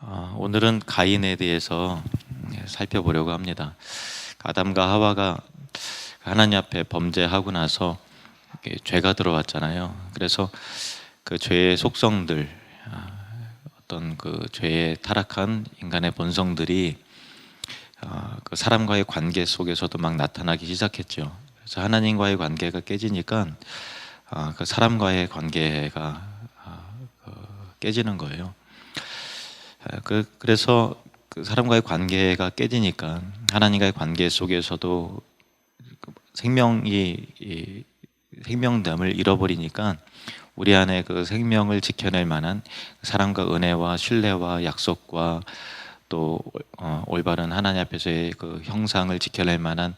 오늘은 가인에 대해서 살펴보려고 합니다. 아담과 하와가 하나님 앞에 범죄하고 나서 죄가 들어왔잖아요. 그래서 그 죄의 속성들, 어떤 그 죄에 타락한 인간의 본성들이 그 사람과의 관계 속에서도 막 나타나기 시작했죠. 그래서 하나님과의 관계가 깨지니까 그 사람과의 관계가 깨지는 거예요. 그래서 그 사람과의 관계가 깨지니까 하나님과의 관계 속에서도 생명됨을 잃어버리니까 우리 안에 그 생명을 지켜낼 만한 사랑과 은혜와 신뢰와 약속과 또 올바른 하나님 앞에서의 그 형상을 지켜낼 만한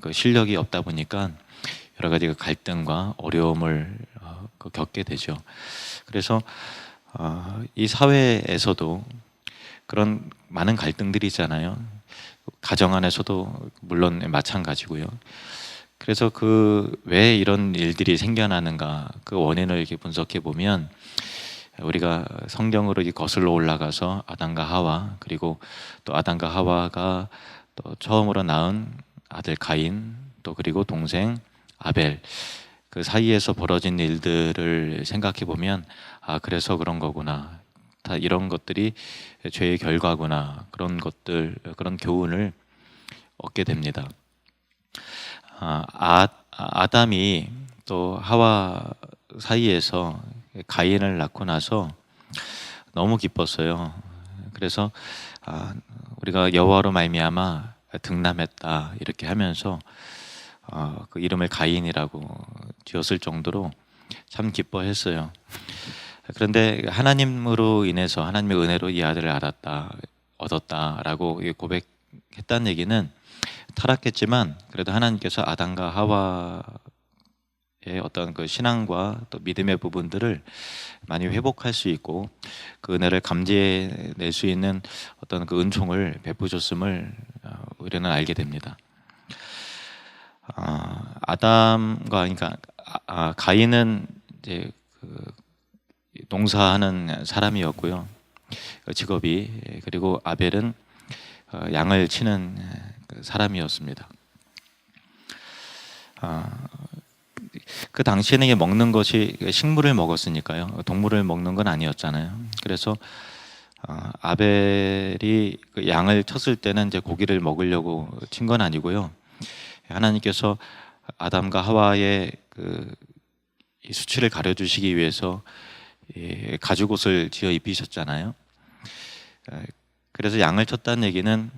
그 실력이 없다 보니까 여러 가지 그 갈등과 어려움을 겪게 되죠. 그래서 이 사회에서도 그런 많은 갈등들이 있잖아요. 가정 안에서도 물론 마찬가지고요. 그래서 왜 이런 일들이 생겨나는가, 그 원인을 이렇게 분석해 보면 우리가 성경으로 거슬러 올라가서 아담과 하와, 그리고 또 아담과 하와가 또 처음으로 낳은 아들 가인, 또 그리고 동생 아벨, 그 사이에서 벌어진 일들을 생각해 보면 그래서 그런 거구나, 다 이런 것들이 죄의 결과구나, 그런 교훈을 얻게 됩니다. 아담이 또 하와 사이에서 가인을 낳고 나서 너무 기뻤어요. 그래서 우리가 여호와로 말미암아 등남했다 이렇게 하면서 그 이름을 가인이라고 지었을 정도로 참 기뻐했어요. 그런데 하나님으로 인해서 하나님의 은혜로 이 아들을 얻었다라고 고백했다는 얘기는 타락했지만 그래도 하나님께서 아담과 하와의 어떤 그 신앙과 또 믿음의 부분들을 많이 회복할 수 있고 그 은혜를 감지해낼 수 있는 어떤 그 은총을 베푸셨음을 우리는 알게 됩니다. 그러니까 가인은 이제 농사하는 사람이었고요. 직업이. 그리고 아벨은 양을 치는 사람이었습니다. 그 당시에는 먹는 것이 식물을 먹었으니까요. 동물을 먹는 건 아니었잖아요. 그래서 아벨이 그 양을 쳤을 때는 이제 고기를 먹으려고 친 건 아니고요. 하나님께서 아담과 하와의 이 수치를 가려주시기 위해서 가죽옷을 지어 입히셨잖아요. 그래서 양을 쳤다는 얘기는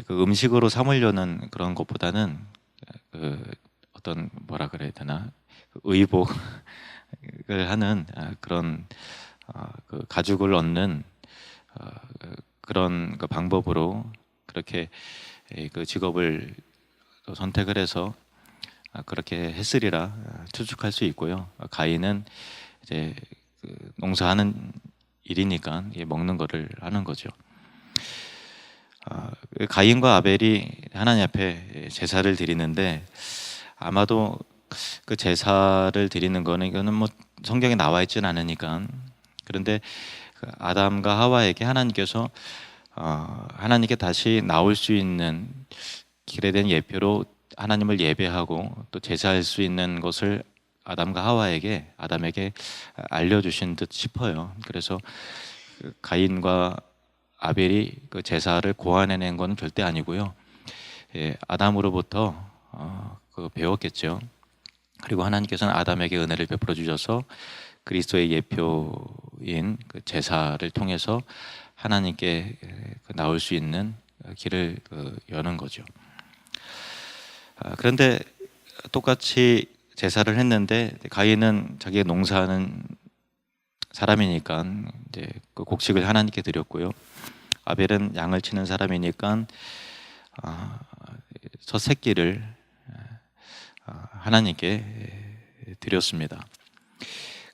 그 음식으로 삼으려는 그런 것보다는 어떤 뭐라 그래야 되나, 의복을 하는 그런 그 가죽을 얻는 그런 그 방법으로 그렇게 그 직업을 선택을 해서 그렇게 했으리라 추측할 수 있고요. 가인은 이제 농사하는 일이니까 먹는 거를 하는 거죠. 가인과 아벨이 하나님 앞에 제사를 드리는데 아마도 그 제사를 드리는 거는 이거는 뭐 성경에 나와 있지는 않으니까, 그런데 아담과 하와에게 하나님께서 하나님께 다시 나올 수 있는 길에 대한 예표로 하나님을 예배하고 또 제사할 수 있는 것을 아담과 아담에게 알려주신 듯 싶어요. 그래서 가인과 아벨이 그 제사를 고안해낸 건 절대 아니고요. 아담으로부터 배웠겠죠. 그리고 하나님께서는 아담에게 은혜를 베풀어 주셔서 그리스도의 예표인 그 제사를 통해서 하나님께 나올 수 있는 길을 여는 거죠. 그런데 똑같이 제사를 했는데 가인은 자기가 농사하는 사람이니까 이제 그 곡식을 하나님께 드렸고요. 아벨은 양을 치는 사람이니까 첫 새끼를 하나님께 드렸습니다.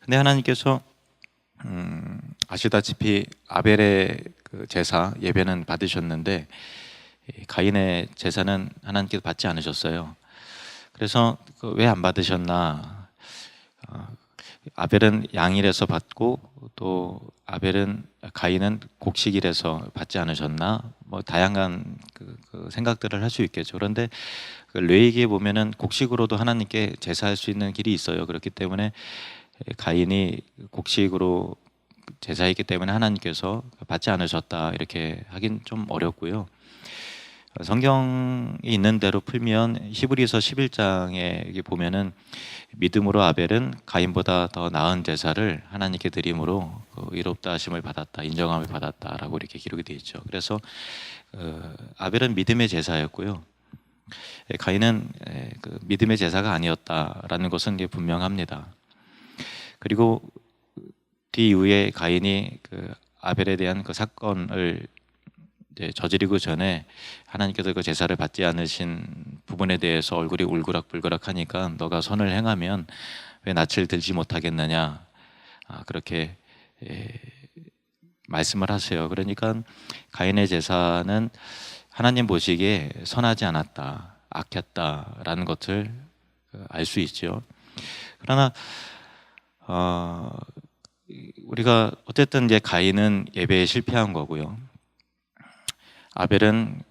근데 하나님께서 아시다시피 아벨의 그 제사 예배는 받으셨는데 가인의 제사는 하나님께서 받지 않으셨어요. 그래서 왜 안 받으셨나? 아벨은 양일에서 받고 또 가인은 곡식이라서 받지 않으셨나? 뭐 다양한 그 생각들을 할 수 있겠죠. 그런데 그 레위기에 보면은 곡식으로도 하나님께 제사할 수 있는 길이 있어요. 그렇기 때문에 가인이 곡식으로 제사했기 때문에 하나님께서 받지 않으셨다 이렇게 하긴 좀 어렵고요. 성경이 있는 대로 풀면 히브리서 11장에 보면은 믿음으로 아벨은 가인보다 더 나은 제사를 하나님께 드림으로 그 의롭다 하심을 받았다, 인정함을 받았다라고 이렇게 기록이 되어 있죠. 그래서 아벨은 믿음의 제사였고요. 가인은 그 믿음의 제사가 아니었다라는 것은 분명합니다. 그리고 뒤이후에 가인이 그 아벨에 대한 그 사건을 이제 저지르고 전에 하나님께서 그 제사를 받지 않으신 부분에 대해서 얼굴이 울그락불그락하니까 너가 선을 행하면 왜 낯을 들지 못하겠느냐, 그렇게 말씀을 하세요. 그러니까 가인의 제사는 하나님 보시기에 선하지 않았다, 악했다라는 것을 알 수 있죠. 그러나 우리가 어쨌든 이제 가인은 예배에 실패한 거고요. 아벨은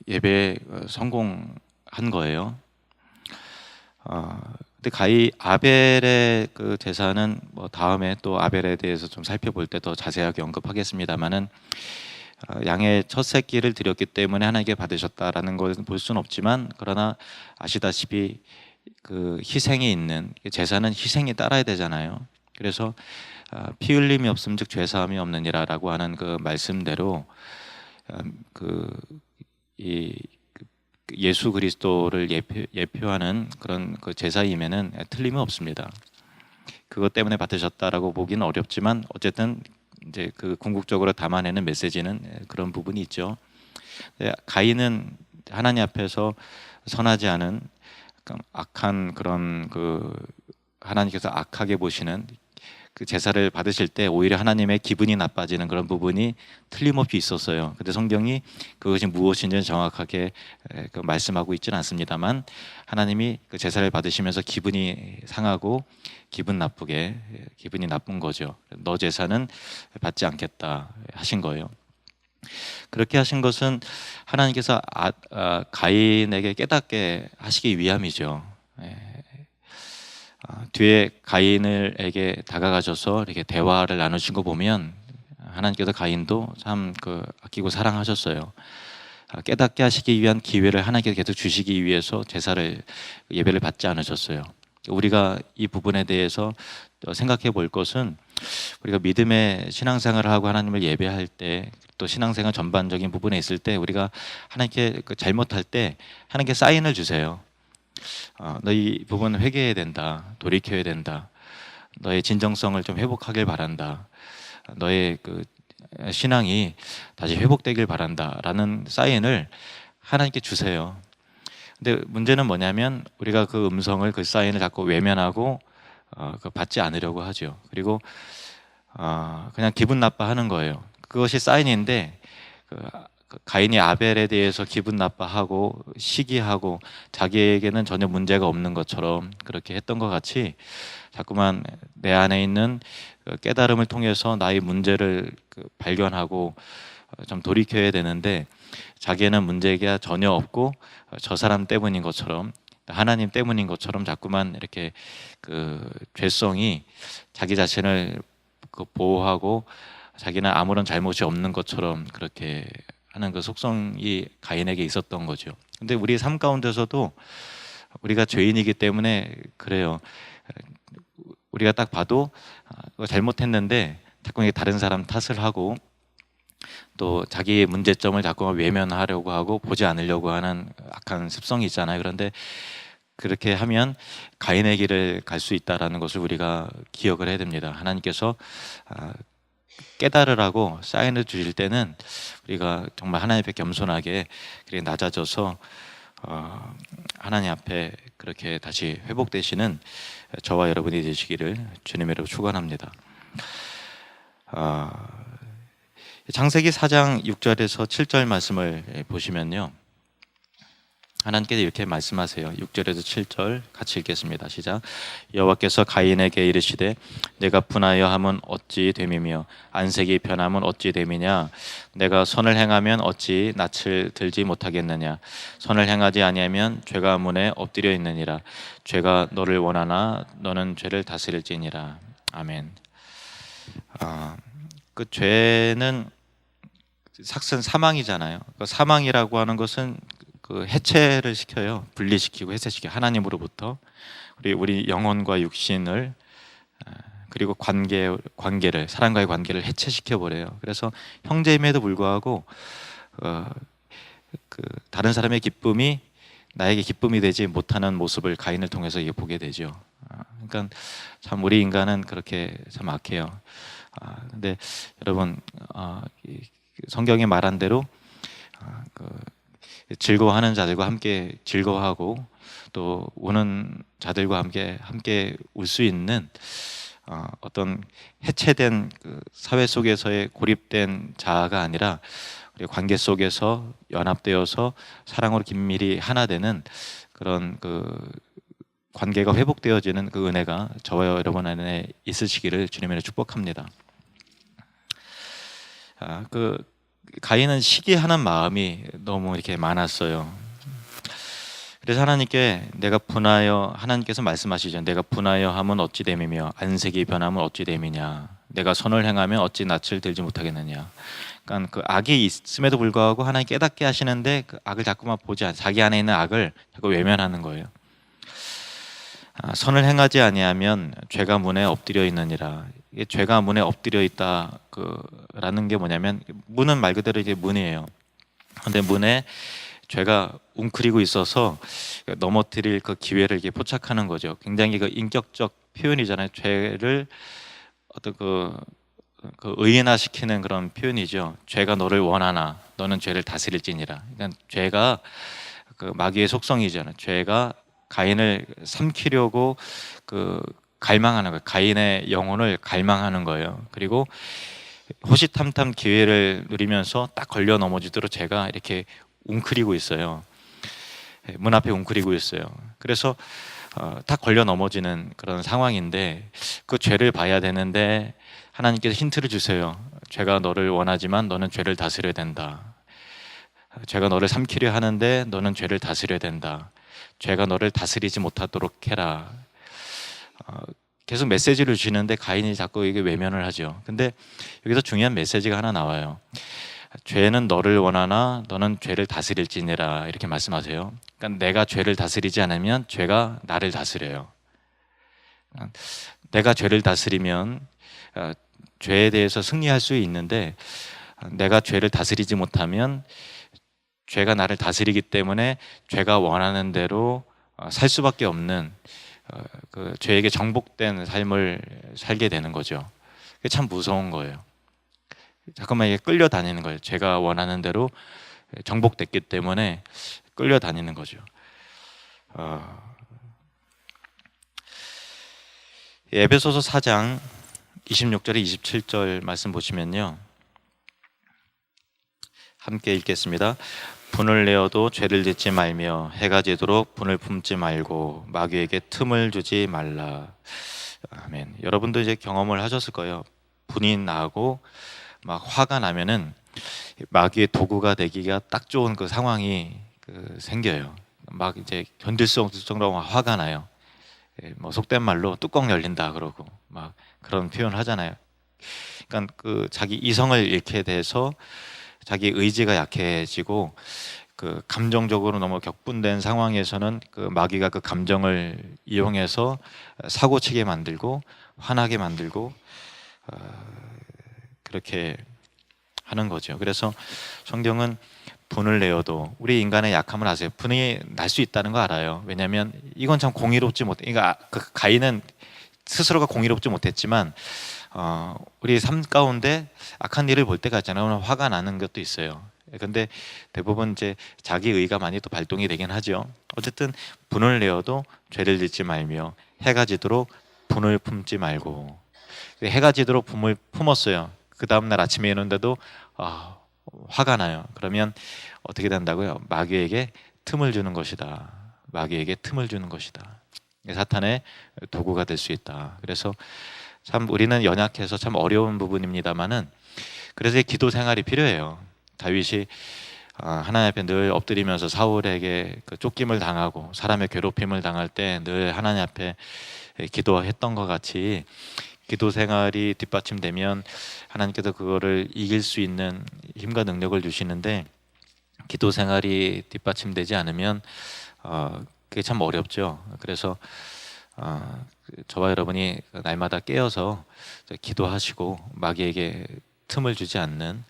예배에 성공한 거예요. 근데 아벨의 그 제사는 뭐 다음에 또 아벨에 대해서 좀 살펴볼 때 더 자세하게 언급하겠습니다만은 양의 첫 새끼를 드렸기 때문에 하나님께 받으셨다라는 것을 볼 수는 없지만, 그러나 아시다시피 그 희생이 있는 제사는 희생이 따라야 되잖아요. 그래서 피 흘림이 없음즉 죄 사함이 없느니라라고 하는 그 말씀대로 예수 그리스도를 예표하는 그런 그 제사임에는 틀림이 없습니다. 그것 때문에 받으셨다라고 보기는 어렵지만 어쨌든 이제 그 궁극적으로 담아내는 메시지는 그런 부분이 있죠. 가인은 하나님 앞에서 선하지 않은 악한 그런 그 하나님께서 악하게 보시는 그 제사를 받으실 때 오히려 하나님의 기분이 나빠지는 그런 부분이 틀림없이 있었어요. 근데 성경이 그것이 무엇인지 정확하게 말씀하고 있지는 않습니다만, 하나님이 그 제사를 받으시면서 기분이 상하고 기분이 나쁜 거죠. 너 제사는 받지 않겠다 하신 거예요. 그렇게 하신 것은 하나님께서 가인에게 깨닫게 하시기 위함이죠. 뒤에 가인에게 다가가셔서 이렇게 대화를 나누신 거 보면 하나님께서 가인도 참 아끼고 사랑하셨어요. 깨닫게 하시기 위한 기회를 하나님께서 계속 주시기 위해서 예배를 받지 않으셨어요. 우리가 이 부분에 대해서 생각해 볼 것은, 우리가 믿음의 신앙생활을 하고 하나님을 예배할 때, 또 신앙생활 전반적인 부분에 있을 때 우리가 하나님께 잘못할 때 하나님께 사인을 주세요. 너 이 부분 회개해야 된다, 돌이켜야 된다, 너의 진정성을 좀 회복하길 바란다, 너의 그 신앙이 다시 회복되길 바란다 라는 사인을 하나님께 주세요. 근데 문제는 뭐냐면 우리가 그 음성을, 그 사인을 자꾸 외면하고 받지 않으려고 하죠. 그리고 그냥 기분 나빠하는 거예요. 그것이 사인인데 가인이 아벨에 대해서 기분 나빠하고 시기하고 자기에게는 전혀 문제가 없는 것처럼 그렇게 했던 것 같이, 자꾸만 내 안에 있는 깨달음을 통해서 나의 문제를 발견하고 좀 돌이켜야 되는데, 자기에는 문제가 전혀 없고 저 사람 때문인 것처럼, 하나님 때문인 것처럼 자꾸만 이렇게 그 죄성이 자기 자신을 보호하고 자기는 아무런 잘못이 없는 것처럼 그렇게 하는 그 속성이 가인에게 있었던 거죠. 근데 우리 삶 가운데서도 우리가 죄인이기 때문에 그래요. 우리가 딱 봐도 잘못했는데 자꾸 다른 사람 탓을 하고, 또 자기의 문제점을 자꾸 외면하려고 하고 보지 않으려고 하는 악한 습성이 있잖아요. 그런데 그렇게 하면 가인의 길을 갈 수 있다는 것을 우리가 기억을 해야 됩니다. 하나님께서 깨달으라고 사인을 주실 때는 우리가 정말 하나님 앞에 겸손하게 그렇게 낮아져서 하나님 앞에 그렇게 다시 회복되시는 저와 여러분이 되시기를 주님의 이름으로 축원합니다. 창세기 4장 6절에서 7절 말씀을 보시면요, 하나님께서 이렇게 말씀하세요. 6절에서 7절 같이 읽겠습니다. 시작. 여호와께서 가인에게 이르시되 내가 분하여 함은 어찌 됨이며 안색이 변함은 어찌 됨이냐. 내가 선을 행하면 어찌 낯을 들지 못하겠느냐. 선을 행하지 아니하면 죄가 문에 엎드려 있느니라. 죄가 너를 원하나 너는 죄를 다스릴지니라. 아멘. 그 죄는 삭슨 사망이잖아요. 그 사망이라고 하는 것은 그 해체를 시켜요. 분리시키고 해체시켜 하나님으로부터 우리 영혼과 육신을 그리고 관계를 사람과의 관계를 해체시켜 버려요. 그래서 형제임에도 불구하고 그 다른 사람의 기쁨이 나에게 기쁨이 되지 못하는 모습을 가인을 통해서 보게 되죠. 그러니까 참 우리 인간은 그렇게 참 악해요. 근데 여러분 성경이 말한 대로 즐거워하는 자들과 함께 즐거워하고 또 우는 자들과 함께 울 수 있는 어떤 해체된 그 사회 속에서의 고립된 자아가 아니라 우리 관계 속에서 연합되어서 사랑으로 긴밀히 하나 되는 그런 그 관계가 회복되어지는 그 은혜가 저와 여러분 안에 있으시기를 주님으로 축복합니다. 그 가인은 시기하는 마음이 너무 이렇게 많았어요. 그래서 하나님께서 말씀하시죠. 내가 분하여 함은 어찌 됨이며 안색이 변함은 어찌 됨이냐. 내가 선을 행하면 어찌 낯을 들지 못하겠느냐. 그러니까 그 악이 있음에도 불구하고 하나님 깨닫게 하시는데 그 악을 자꾸만 자기 안에 있는 악을 자꾸 외면하는 거예요. 선을 행하지 아니하면 죄가 문에 엎드려 있느니라. 이게 죄가 문에 엎드려 있다 라는 게 뭐냐면 문은 말 그대로 이게 문이에요. 근데 문에 죄가 웅크리고 있어서 넘어뜨릴 그 기회를 이렇게 포착하는 거죠. 굉장히 그 인격적 표현이잖아요. 죄를 어떤 그 의인화시키는 그런 표현이죠. 죄가 너를 원하나 너는 죄를 다스릴지니라. 그러니까 죄가 그 마귀의 속성이잖아요. 죄가 가인을 삼키려고 갈망하는 거예요. 가인의 영혼을 갈망하는 거예요. 그리고 호시탐탐 기회를 누리면서 딱 걸려 넘어지도록 죄가 이렇게 웅크리고 있어요. 문 앞에 웅크리고 있어요. 그래서 딱 걸려 넘어지는 그런 상황인데 그 죄를 봐야 되는데 하나님께서 힌트를 주세요. 죄가 너를 원하지만 너는 죄를 다스려야 된다. 죄가 너를 삼키려 하는데 너는 죄를 다스려야 된다. 죄가 너를 다스리지 못하도록 해라. 계속 메시지를 주시는데 가인이 자꾸 이게 외면을 하죠. 근데 여기서 중요한 메시지가 하나 나와요. 죄는 너를 원하나 너는 죄를 다스릴지니라 이렇게 말씀하세요. 그러니까 내가 죄를 다스리지 않으면 죄가 나를 다스려요. 내가 죄를 다스리면 죄에 대해서 승리할 수 있는데 내가 죄를 다스리지 못하면 죄가 나를 다스리기 때문에 죄가 원하는 대로 살 수밖에 없는 그 죄에게 정복된 삶을 살게 되는 거죠. 그게 참 무서운 거예요. 잠깐만 이게 끌려다니는 거예요. 제가 원하는 대로 정복됐기 때문에 끌려다니는 거죠. 에베소서 4장 26절에 27절 말씀 보시면요. 함께 읽겠습니다. 분을 내어도 죄를 짓지 말며 해가 지도록 분을 품지 말고 마귀에게 틈을 주지 말라. 아멘. 여러분도 이제 경험을 하셨을 거예요. 분이 나고 막 화가 나면은 마귀의 도구가 되기가 딱 좋은 그 상황이 생겨요. 막 이제 견딜 수 없을 정도로 화가 나요. 뭐 속된 말로 뚜껑 열린다 그러고 막 그런 표현 하잖아요. 그러니까 그 자기 이성을 잃게 돼서 자기 의지가 약해지고 그 감정적으로 너무 격분된 상황에서는 그 마귀가 그 감정을 이용해서 사고치게 만들고 화나게 만들고 그렇게 하는 거죠. 그래서 성경은 분을 내어도 우리 인간의 약함을 아세요. 분이 날 수 있다는 거 알아요. 왜냐하면 이건 참 공의롭지 못해. 그러니까 그 가인은 스스로가 공의롭지 못했지만 우리 삶 가운데 악한 일을 볼 때가 있잖아요. 화가 나는 것도 있어요. 근데 대부분 이제 자기 의가 많이 또 발동이 되긴 하죠. 어쨌든 분을 내어도 죄를 짓지 말며 해가 지도록 분을 품지 말고. 해가 지도록 분을 품었어요. 그 다음날 아침에 일어났는데도 화가 나요. 그러면 어떻게 된다고요? 마귀에게 틈을 주는 것이다. 마귀에게 틈을 주는 것이다. 사탄의 도구가 될 수 있다. 그래서 참 우리는 연약해서 참 어려운 부분입니다만은 그래서 기도 생활이 필요해요. 다윗이 하나님 앞에 늘 엎드리면서 사울에게 그 쫓김을 당하고 사람의 괴롭힘을 당할 때 늘 하나님 앞에 기도했던 것 같이 기도 생활이 뒷받침되면 하나님께서 그거를 이길 수 있는 힘과 능력을 주시는데 기도 생활이 뒷받침되지 않으면 그게 참 어렵죠. 그래서 저와 여러분이 날마다 깨어서 기도하시고 마귀에게 틈을 주지 않는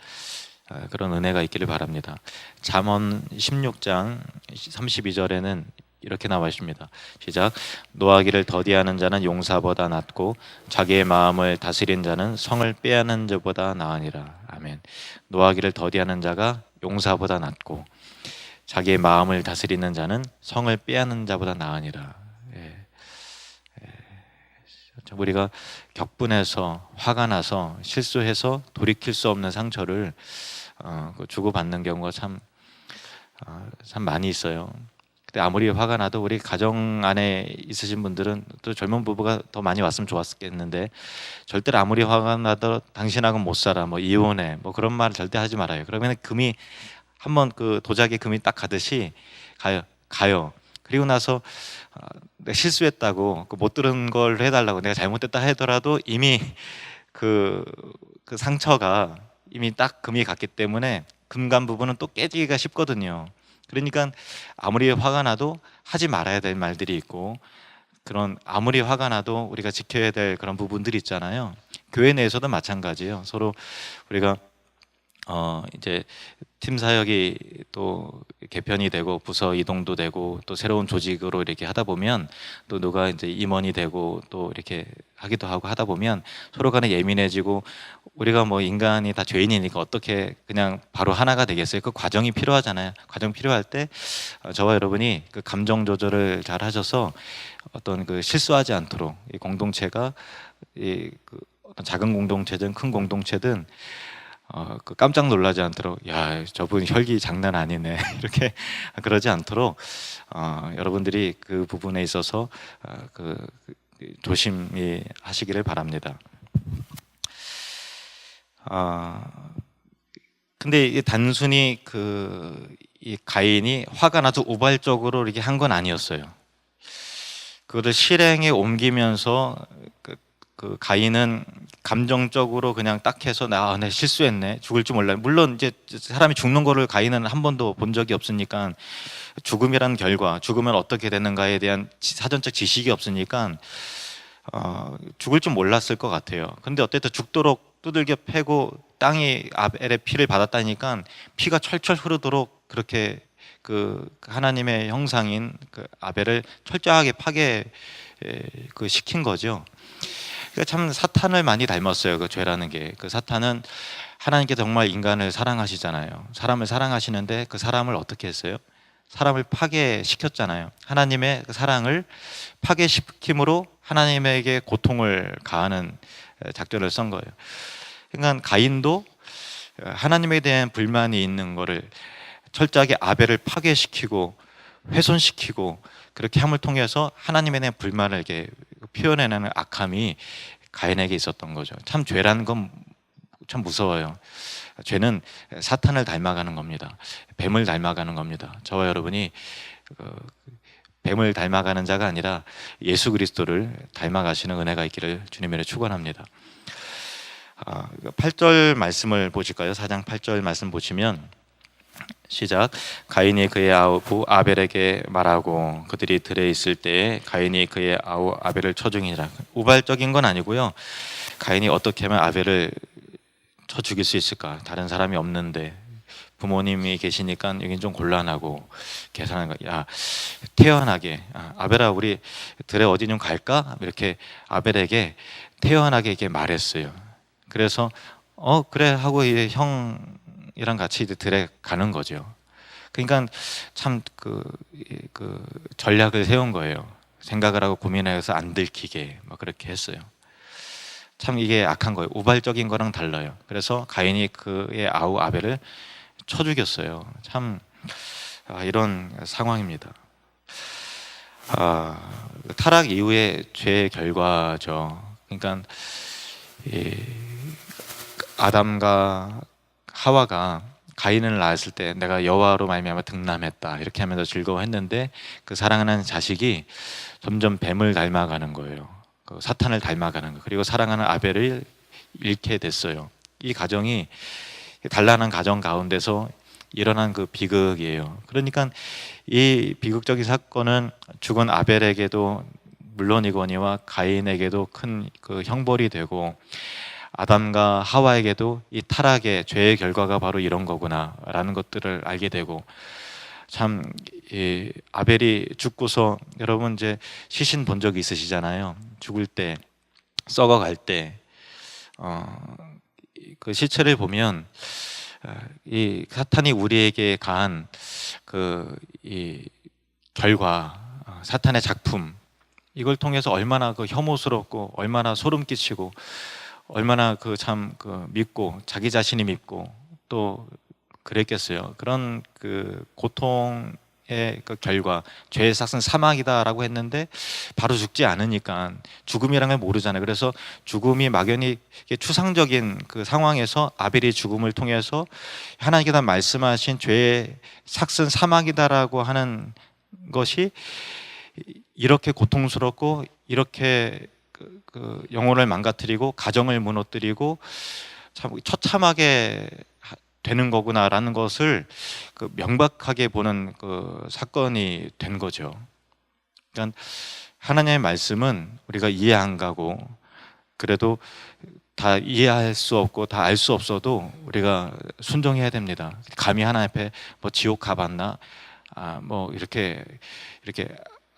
그런 은혜가 있기를 바랍니다. 잠언 16장 32절에는 이렇게 나와 있습니다. 시작. 노하기를 더디하는 자는 용사보다 낫고 자기의 마음을 다스린 자는 성을 빼앗는 자보다 나으니라. 아멘. 노하기를 더디하는 자가 용사보다 낫고 자기의 마음을 다스리는 자는 성을 빼앗는 자보다 나으니라. 우리가 격분해서 화가 나서 실수해서 돌이킬 수 없는 상처를 주고받는 경우가 참 많이 있어요. 근데 아무리 화가 나도 우리 가정 안에 있으신 분들은 또 젊은 부부가 더 많이 왔으면 좋았겠는데 절대로 아무리 화가 나도 당신하고는 못 살아, 뭐 이혼해, 뭐 그런 말 절대 하지 말아요. 그러면 금이 한번 그 도자기 금이 딱 가듯이 가요. 그리고 나서 내가 실수했다고 못 들은 걸 해달라고 내가 잘못됐다 하더라도 이미 그 상처가 이미 딱 금이 갔기 때문에 금 간 부분은 또 깨지기가 쉽거든요. 그러니까 아무리 화가 나도 하지 말아야 될 말들이 있고 그런 아무리 화가 나도 우리가 지켜야 될 그런 부분들이 있잖아요. 교회 내에서도 마찬가지예요. 서로 우리가 이제 팀 사역이 또 개편이 되고 부서 이동도 되고 또 새로운 조직으로 이렇게 하다 보면 또 누가 이제 임원이 되고 또 이렇게 하기도 하고 하다 보면 서로 간에 예민해지고 우리가 뭐 인간이 다 죄인이니까 어떻게 그냥 바로 하나가 되겠어요? 그 과정이 필요하잖아요. 과정 필요할 때 저와 여러분이 그 감정 조절을 잘 하셔서 어떤 그 실수하지 않도록 이 공동체가 그 어떤 작은 공동체든 큰 공동체든 그 깜짝 놀라지 않도록 야 저분 혈기 장난 아니네 이렇게 그러지 않도록 여러분들이 그 부분에 있어서 조심히 하시기를 바랍니다. 근데 이게 단순히 이 가인이 화가 나서 우발적으로 이렇게 한 건 아니었어요. 그거를 실행에 옮기면서 그 가인은 감정적으로 그냥 딱 해서 내 실수했네, 죽을 줄 몰라. 물론 이제 사람이 죽는 거를 가인은 한 번도 본 적이 없으니까 죽음이란 결과, 죽으면 어떻게 되는가에 대한 사전적 지식이 없으니까 죽을 줄 몰랐을 것 같아요. 근데 어쨌든 죽도록 두들겨 패고 땅이 아벨의 피를 받았다니까 피가 철철 흐르도록 그렇게 그 하나님의 형상인 그 아벨을 철저하게 파괴 시킨 거죠. 그러니까 참 사탄을 많이 닮았어요. 그 죄라는 게. 그 사탄은 하나님께서 정말 인간을 사랑하시잖아요. 사람을 사랑하시는데 그 사람을 어떻게 했어요? 사람을 파괴시켰잖아요. 하나님의 그 사랑을 파괴시킴으로 하나님에게 고통을 가하는 작전을 쓴 거예요. 그러니까 가인도 하나님에 대한 불만이 있는 거를 철저하게 아벨을 파괴시키고 훼손시키고 그렇게 함을 통해서 하나님에 대한 불만을 이렇게 표현해내는 악함이 가인에게 있었던 거죠. 참 죄라는 건 참 무서워요. 죄는 사탄을 닮아가는 겁니다. 뱀을 닮아가는 겁니다. 저와 여러분이 뱀을 닮아가는 자가 아니라 예수 그리스도를 닮아가시는 은혜가 있기를 주님으로 축원합니다. 8절 말씀을 보실까요? 4장 8절 말씀 보시면 시작. 가인이 그의 아우 아벨에게 말하고 그들이 들에 있을 때에 가인이 그의 아우 아벨을 쳐 죽이니라. 우발적인 건 아니고요. 가인이 어떻게 하면 아벨을 쳐 죽일 수 있을까? 다른 사람이 없는데 부모님이 계시니까 여긴 좀 곤란하고 계산하는 거야. 야, 태연하게 아벨아 우리 들에 어디 좀 갈까? 이렇게 아벨에게 태연하게 이렇게 말했어요. 그래서 그래 하고 이제 형이랑 같이 이제 들에 가는 거죠. 그러니까 참 그 전략을 세운 거예요. 생각을 하고 고민해서 안 들키게 막 그렇게 했어요. 참 이게 악한 거예요. 우발적인 거랑 달라요. 그래서 가인이 그의 아우 아벨을 쳐 죽였어요. 참 이런 상황입니다. 타락 이후의 죄의 결과죠. 그러니까 이 아담과 하와가 가인을 낳았을 때 내가 여호와로 말미암아 등남했다 이렇게 하면서 즐거워했는데 그 사랑하는 자식이 점점 뱀을 닮아가는 거예요. 그 사탄을 닮아가는 거. 그리고 사랑하는 아벨을 잃게 됐어요. 이 가정이 단란한 가정 가운데서 일어난 그 비극이에요. 그러니까 이 비극적인 사건은 죽은 아벨에게도 물론이거니와 가인에게도 큰 그 형벌이 되고 아담과 하와에게도 이 타락의 죄의 결과가 바로 이런 거구나라는 것들을 알게 되고 참 이 아벨이 죽고서 여러분 이제 시신 본 적이 있으시잖아요. 죽을 때 썩어갈 때 그 시체를 보면 이 사탄이 우리에게 가한 그 이 결과 사탄의 작품 이걸 통해서 얼마나 그 혐오스럽고 얼마나 소름 끼치고 얼마나 그 참 그 믿고 자기 자신이 믿고 또 그랬겠어요. 그런 그 고통의 그 결과 죄의 삭은 사망이다라고 했는데 바로 죽지 않으니까 죽음이란 걸 모르잖아요. 그래서 죽음이 막연히 추상적인 그 상황에서 아벨의 죽음을 통해서 하나님께서 말씀하신 죄의 삭은 사망이다라고 하는 것이 이렇게 고통스럽고 이렇게 그 영혼을 망가뜨리고 가정을 무너뜨리고 참 처참하게 되는 거구나라는 것을 그 명백하게 보는 그 사건이 된 거죠. 그러니까 하나님의 말씀은 우리가 이해 안 가고 그래도 다 이해할 수 없고 다 알 수 없어도 우리가 순종해야 됩니다. 감히 하나님 앞에 뭐 지옥 가봤나? 뭐 이렇게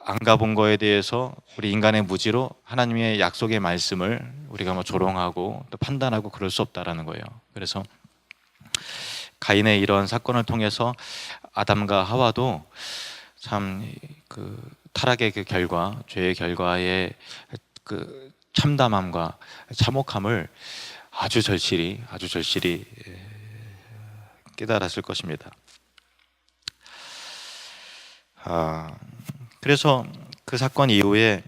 안 가본 거에 대해서 우리 인간의 무지로 하나님의 약속의 말씀을 우리가 뭐 조롱하고 또 판단하고 그럴 수 없다라는 거예요. 그래서 가인의 이런 사건을 통해서 아담과 하와도 참 그 타락의 그 결과, 죄의 결과의 그 참담함과 참혹함을 아주 절실히 깨달았을 것입니다. 그래서 그 사건 이후에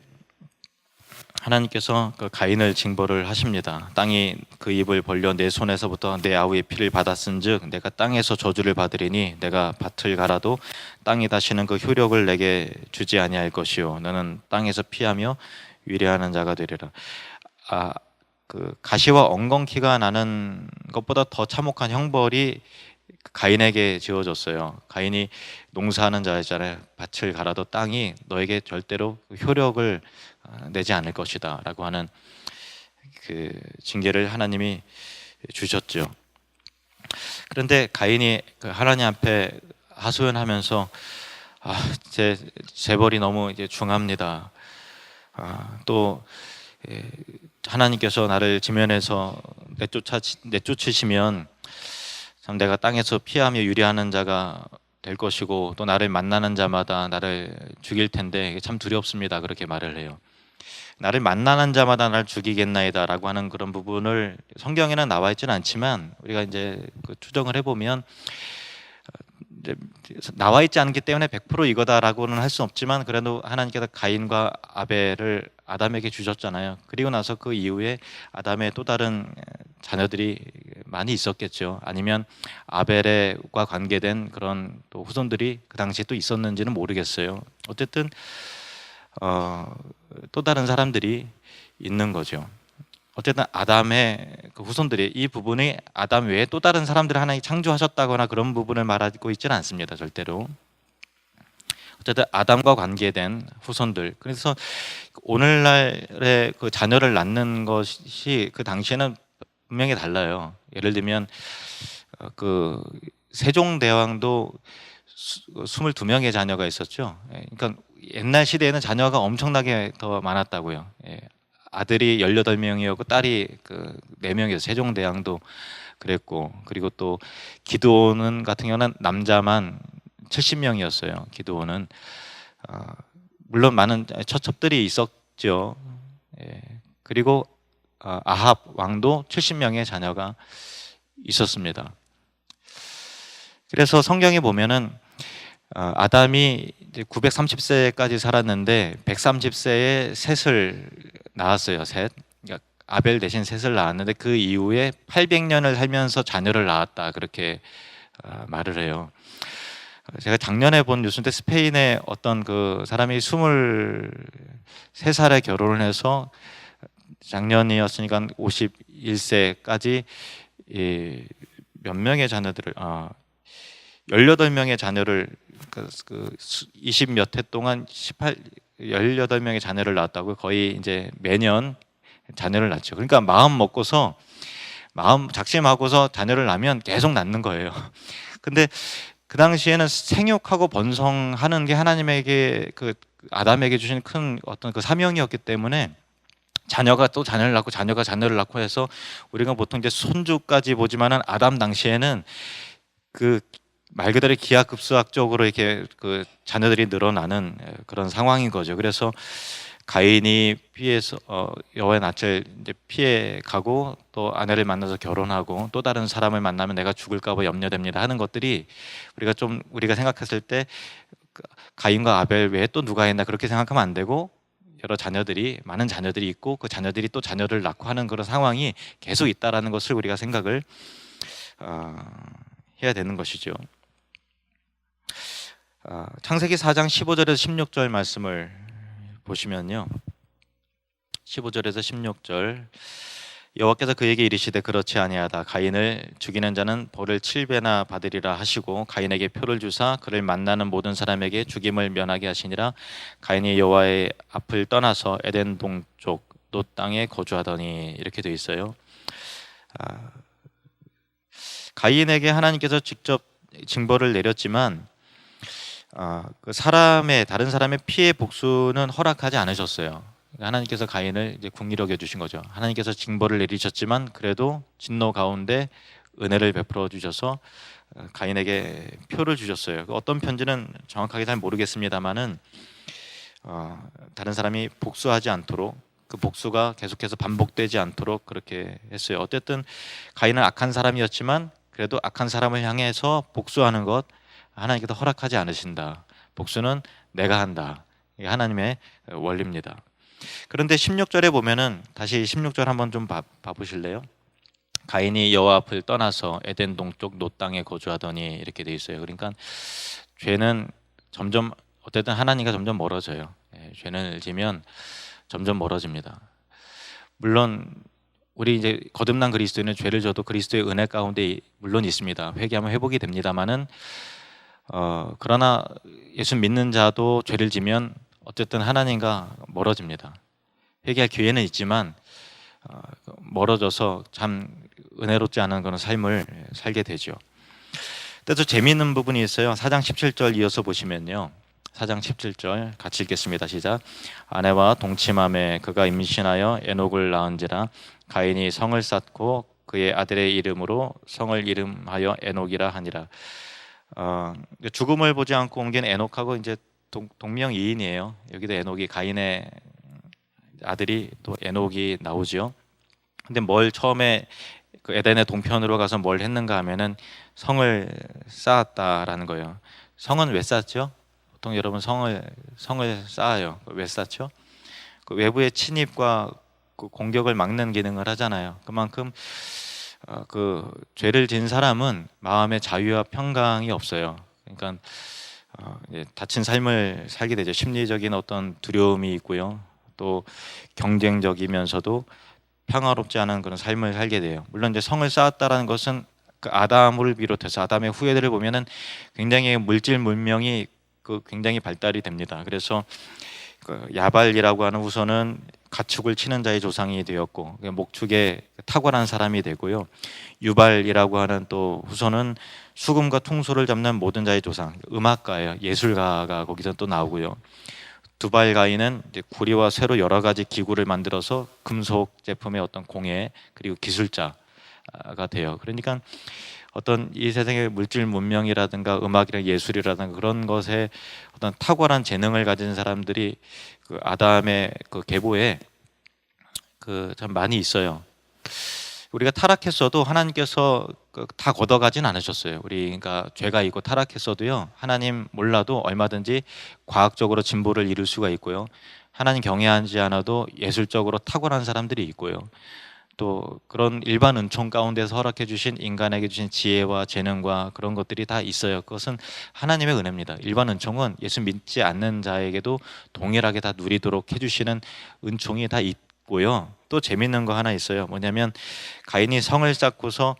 하나님께서 그 가인을 징벌을 하십니다. 땅이 그 입을 벌려 내 손에서부터 내 아우의 피를 받았은즉 내가 땅에서 저주를 받으리니 내가 밭을 갈아도 땅이 다시는 그 효력을 내게 주지 아니할 것이요 너는 땅에서 피하며 위례하는 자가 되리라. 그 가시와 엉겅퀴가 나는 것보다 더 참혹한 형벌이 가인에게 지어졌어요. 가인이 농사하는 자였잖아요. 밭을 갈아도 땅이 너에게 절대로 효력을 내지 않을 것이다 라고 하는 그 징계를 하나님이 주셨죠. 그런데 가인이 그 하나님 앞에 하소연하면서 제 재벌이 너무 이제 중합니다. 또 하나님께서 나를 지면에서 내쫓으시면 참 내가 땅에서 피하며 유리하는 자가 될 것이고 또 나를 만나는 자마다 나를 죽일 텐데 참 두렵습니다. 그렇게 말을 해요. 나를 만나는 자마다 나를 죽이겠나이다 라고 하는 그런 부분을 성경에는 나와 있지는 않지만 우리가 이제 그 추정을 해보면 이제 나와 있지 않기 때문에 100% 이거다라고는 할 수 없지만 그래도 하나님께서 가인과 아벨을 아담에게 주셨잖아요. 그리고 나서 그 이후에 아담의 또 다른 자녀들이 많이 있었겠죠. 아니면 아벨과 관계된 그런 또 후손들이 그 당시에 또 있었는지는 모르겠어요. 어쨌든 또 다른 사람들이 있는 거죠. 어쨌든 아담의 그 후손들이 이 부분이 아담 외에 또 다른 사람들을 하나님 창조하셨다거나 그런 부분을 말하고 있지는 않습니다. 절대로. 어쨌든 아담과 관계된 후손들. 그래서 오늘날의 그 자녀를 낳는 것이 그 당시에는 분명히 달라요. 예를 들면 그 세종대왕도 22명의 자녀가 있었죠. 그러니까 옛날 시대에는 자녀가 엄청나게 더 많았다고요. 아들이 18명이었고 딸이 그 4명이었어요. 세종대왕도 그랬고 그리고 또 기드온은 같은 경우는 남자만 70명이었어요. 기드온은 물론 많은 처첩들이 있었죠. 그리고 아합 왕도 70명의 자녀가 있었습니다. 그래서 성경에 보면은 아담이 이제 930세까지 살았는데 130세에 셋을 낳았어요. 셋. 그러니까 아벨 대신 셋을 낳았는데 그 이후에 800년을 살면서 자녀를 낳았다. 그렇게 말을 해요. 제가 작년에 본 뉴스인데 스페인의 어떤 그 사람이 23살에 결혼을 해서 작년이었으니까 51세까지 몇 명의 자녀들을 18명의 자녀를 20 몇 해 동안 18명의 자녀를 낳았다고. 거의 이제 매년 자녀를 낳죠. 그러니까 마음 먹고서 마음 작심하고서 자녀를 낳으면 계속 낳는 거예요. 근데 그 당시에는 생육하고 번성하는 게 하나님에게 그 아담에게 주신 큰 어떤 그 사명이었기 때문에 자녀가 또 자녀를 낳고 자녀가 자녀를 낳고 해서 우리가 보통 이제 손주까지 보지만은 아담 당시에는 그 말 그대로 기하급수학적으로 이렇게 그 자녀들이 늘어나는 그런 상황인 거죠. 그래서 가인이 피해서 여호와의 낯을 이제 피해 가고 또 아내를 만나서 결혼하고 또 다른 사람을 만나면 내가 죽을까 봐 염려됩니다 하는 것들이 우리가 생각했을 때 가인과 아벨 외에 또 누가 있나 그렇게 생각하면 안 되고, 여러 자녀들이 많은 자녀들이 있고 그 자녀들이 또 자녀를 낳고 하는 그런 상황이 계속 있다라는 것을 우리가 생각을 해야 되는 것이죠. 창세기 4장 15절에서 16절 말씀을 보시면요, 15절에서 16절, 여호와께서 그에게 이르시되 그렇지 아니하다. 가인을 죽이는 자는 벌을 7배나 받으리라 하시고 가인에게 표를 주사 그를 만나는 모든 사람에게 죽임을 면하게 하시니라. 가인이 여호와의 앞을 떠나서 에덴 동쪽 놋 땅에 거주하더니, 이렇게 되어 있어요. 가인에게 하나님께서 직접 징벌을 내렸지만 다른 사람의 피해 복수는 허락하지 않으셨어요. 하나님께서 가인을 이제 긍휼히 여겨 주신 거죠. 하나님께서 징벌을 내리셨지만 그래도 진노 가운데 은혜를 베풀어 주셔서 가인에게 표를 주셨어요. 어떤 편지는 정확하게 잘 모르겠습니다만은 다른 사람이 복수하지 않도록, 그 복수가 계속해서 반복되지 않도록 그렇게 했어요. 어쨌든 가인은 악한 사람이었지만 그래도 악한 사람을 향해서 복수하는 것 하나님께서 허락하지 않으신다. 복수는 내가 한다. 이게 하나님의 원리입니다. 그런데 16절에 보면은, 다시 16절 한번 좀 봐보실래요? 가인이 여호와 앞을 떠나서 에덴 동쪽 놋 땅에 거주하더니, 이렇게 돼 있어요. 그러니까 죄는 점점, 어쨌든 하나님과 점점 멀어져요. 죄는 지면 점점 멀어집니다. 물론 우리 이제 거듭난 그리스도인은 죄를 져도 그리스도의 은혜 가운데 물론 있습니다. 회개하면 회복이 됩니다만은 그러나 예수 믿는 자도 죄를 지면 어쨌든 하나님과 멀어집니다. 회개할 기회는 있지만 멀어져서 참 은혜롭지 않은 그런 삶을 살게 되죠. 그래서 재미있는 부분이 있어요. 4장 17절 이어서 보시면요, 4장 17절 같이 읽겠습니다. 시작. 아내와 동침함에 그가 임신하여 에녹을 낳은지라. 가인이 성을 쌓고 그의 아들의 이름으로 성을 이름하여 에녹이라 하니라. 죽음을 보지 않고 옮긴 에녹하고 이제 동명이인이에요. 여기도 에녹이, 가인의 아들이 또 에녹이 나오죠. 근데 뭘 처음에 그 에덴의 동편으로 가서 뭘 했는가 하면은 성을 쌓았다라는 거예요. 성은 왜 쌓았죠? 보통 여러분 성을 쌓아요. 왜 쌓죠? 그 외부의 침입과 그 공격을 막는 기능을 하잖아요. 그만큼 그 죄를 진 사람은 마음의 자유와 평강이 없어요. 그러니까 다친 삶을 살게 되죠. 심리적인 어떤 두려움이 있고요. 또 경쟁적이면서도 평화롭지 않은 그런 삶을 살게 돼요. 물론 이제 성을 쌓았다라는 것은 그 아담을 비롯해서 아담의 후예들을 보면은 굉장히 물질 문명이 굉장히 발달이 됩니다. 그래서 그 야발이라고 하는 후손은 가축을 치는 자의 조상이 되었고 목축에 탁월한 사람이 되고요. 유발이라고 하는 또 후손은 수금과 퉁소를 잡는 모든 자의 조상, 음악가예요. 예술가가 거기서 또 나오고요. 두발 가인은 이제 구리와 쇠로 여러 가지 기구를 만들어서 금속 제품의 어떤 공예 그리고 기술자가 돼요. 그러니까 어떤 이 세상의 물질 문명이라든가 음악이나 예술이라든가 그런 것에 어떤 탁월한 재능을 가진 사람들이 그 아담의 그 계보에 그 참 많이 있어요. 우리가 타락했어도 하나님께서 다 걷어가진 않으셨어요. 우리가 죄가 있고 타락했어도요, 하나님 몰라도 얼마든지 과학적으로 진보를 이룰 수가 있고요, 하나님 경외하지 않아도 예술적으로 탁월한 사람들이 있고요, 또 그런 일반 은총 가운데서 허락해 주신 인간에게 주신 지혜와 재능과 그런 것들이 다 있어요. 그것은 하나님의 은혜입니다. 일반 은총은 예수 믿지 않는 자에게도 동일하게 다 누리도록 해주시는 은총이 다 있고요. 또 재밌는 거 하나 있어요. 뭐냐면 가인이 성을 쌓고서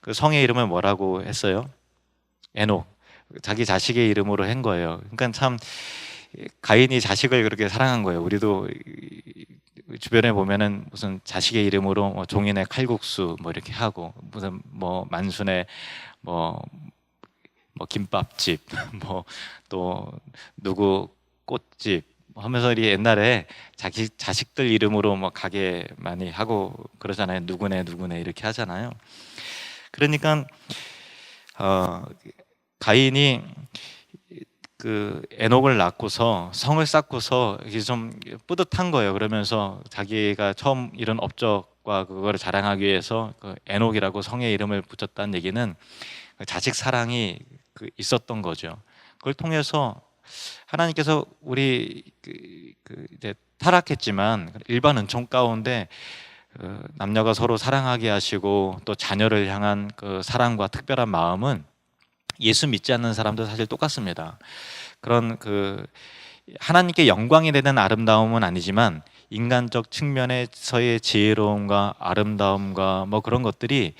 그 성의 이름을 뭐라고 했어요? 에녹. 자기 자식의 이름으로 한 거예요. 그러니까 참 가인이 자식을 그렇게 사랑한 거예요. 우리도 주변에 보면은 무슨 자식의 이름으로 뭐 종인의 칼국수 뭐 이렇게 하고, 무슨 뭐 만순의 뭐 김밥집 뭐 또 누구 꽃집 하면서 우리 옛날에 자기 자식들 이름으로 뭐 가게 많이 하고 그러잖아요. 누구네 이렇게 하잖아요. 그러니까 가인이 그 에녹을 낳고서 성을 쌓고서 이게 좀 뿌듯한 거예요. 그러면서 자기가 처음 이룬 업적과 그거를 자랑하기 위해서 그 에녹이라고 성의 이름을 붙였다는 얘기는 자식 사랑이 있었던 거죠. 그걸 통해서 하나님께서 우리 이제 타락했지만 일반 은총 가운데 남녀가 서로 사랑하게 하시고 또 자녀를 향한 그 사랑과 특별한 마음은 예수 믿지 않는 사람도 사실 똑같습니다. 그런 하나님께 영광이 되는 아름다움은 아니지만 인간적 측면에서의 지혜로움과 아름다움과 뭐 그런 것들이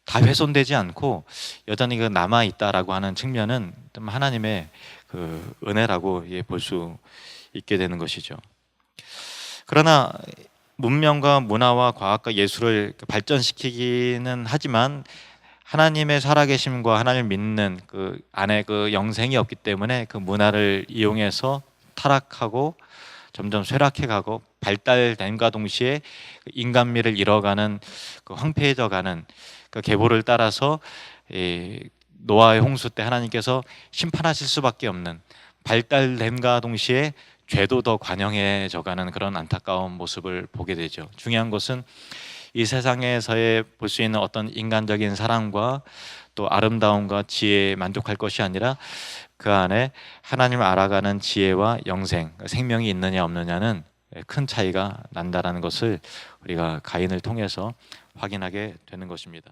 다 훼손되지 않고 여전히 남아 있다라고 하는 측면은 좀 하나님의 은혜라고 볼 수 있게 되는 것이죠. 그러나 문명과 문화와 과학과 예술을 발전시키기는 하지만 하나님의 살아계심과 하나님을 믿는 그 안에 그 영생이 없기 때문에 그 문화를 이용해서 타락하고 점점 쇠락해가고 발달됨과 동시에 인간미를 잃어가는 그 황폐해져가는 그 계보를 따라서 노아의 홍수 때 하나님께서 심판하실 수밖에 없는, 발달됨과 동시에 죄도 더 관영해져가는 그런 안타까운 모습을 보게 되죠. 중요한 것은 이 세상에서의 볼 수 있는 어떤 인간적인 사랑과 또 아름다움과 지혜에 만족할 것이 아니라 그 안에 하나님을 알아가는 지혜와 영생, 생명이 있느냐 없느냐는 큰 차이가 난다라는 것을 우리가 가인을 통해서 확인하게 되는 것입니다.